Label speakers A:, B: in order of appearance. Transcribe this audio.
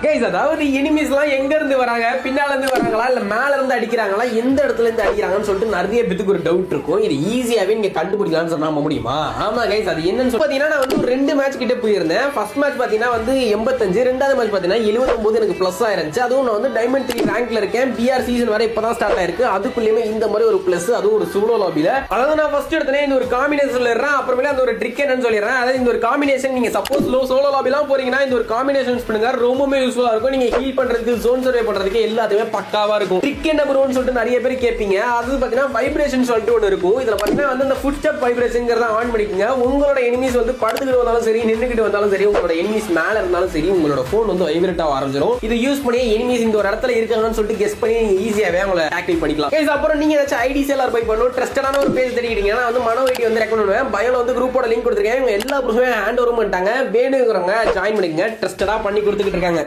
A: Guys, அதாவது எனிமீஸ்லாம் எங்க இருந்து வராங்க, பின்னால இருந்து வராங்களா இல்ல மேல இருந்து அடிக்கிறாங்களா, எந்த இடத்துல இருந்து அடிக்கிறாங்கன்னு சொல்லிட்டு நிறைய பேருக்கு ஒரு டவுட் இருக்கும். இது ஈஸியாவே நீங்க கண்டுபிடிக்கலாம்னு சொன்னா முடியுமா? ஆமா கைஸ், அது என்னன்னு சொல்லி பாத்தீங்கன்னா நான் வந்து 2 மேட்ச் கிட்ட போயிருந்தேன். ஃபர்ஸ்ட் மேட்ச் பாத்தீங்கன்னா வந்து 85, ரெண்டாவது மேட்ச் பாத்தீங்கன்னா 79 எனக்கு பிளஸ் ஆயிருந்துச்சு. அதுவும் நான் வந்து டைமண்ட் 3 ரேங்க்ல இருக்கேன். பிஆர் சீசன் வரை இப்பதான் ஸ்டார்ட் ஆயிருக்கு. அதுக்குள்ளேயுமே இந்த மாதிரி ஒரு பிளஸ், அதுவும் ஒரு சோலோ லாபில. அதாவது நான் ஃபர்ஸ்ட் எடுத்தனே இந்த ஒரு காம்பினேஷன் சொல்லிடுறேன், அப்புறமேல அந்த ஒரு ட்ரிக் என்னன்னு சொல்லிடுறேன். அதாவது இந்த ஒரு காம்பினேஷன் நீங்க சப்போஸ் சோலோ லாபிலாம் போறீங்கன்னா இந்த ஒரு காம்பினேஷன் பண்ணுங்க, ரொம்பவே யூஸ்ஃபுல்லா இருக்கும். நீங்க ஹீல் பண்றதுக்கு, ஜோன் சர்வே பண்றதுக்கு எல்லாத்தையுமே பக்காவா இருக்கும். ட்ரிக் என்ன ப்ரோன்னு சொல்லிட்டு நிறைய பேர் கேட்பீங்க. அது பாத்தீங்கன்னா வைப்ரேஷன் சொல்லிட்டு ஒன்று இருக்கும். இதுல பாத்தீங்கன்னா வந்து அந்த ஃபுட் ஸ்டெப் வைப்ரேஷன்ங்கிறத ஆன் பண்ணிக்கங்க. உங்களோட எனிமீஸ் வந்து படுத்துக்கிட்டு வந்தாலும் சரி, நின்றுக்கிட்டு வந்தாலும் சரி, உங்களோட எனிமீஸ் மேல இருந்தாலும் சரி, உங்களோட போன் வந்து வைப்ரேட் ஆக ஆரம்பிச்சிடும். இது யூஸ் பண்ணி எனிமீஸ் இந்த ஒரு இடத்துல இருக்காங்கன்னு சொல்லிட்டு கெஸ் பண்ணி நீங்க ஈஸியாவே அவங்களை ஆக்டிவேட் பண்ணிக்கலாம். கைஸ், அப்புறம் நீங்க ஏதாச்சும் ஐடிஸ் எல்லாம் பை பண்ணணும், ட்ரஸ்டடான ஒரு பேஜ் தேடிக்கிட்டீங்கன்னா வந்து மனோ ஐடி வந்து ரெக்கமெண்ட் பண்ணுவேன். பயோல வந்து குரூப்போட லிங்க் கொடுத்துருக்கேன். எல்லா ப்ரூஃபுமே ஹேண்ட் ஓவர் பண்ணிட்டாங்க. வேணுங்கிறவங்க ஜாயின் பண்ணிக்கங்க. ட்ரஸ்டடா பண்ணி கொடுத்துக்கிட்டு இருக்காங்க.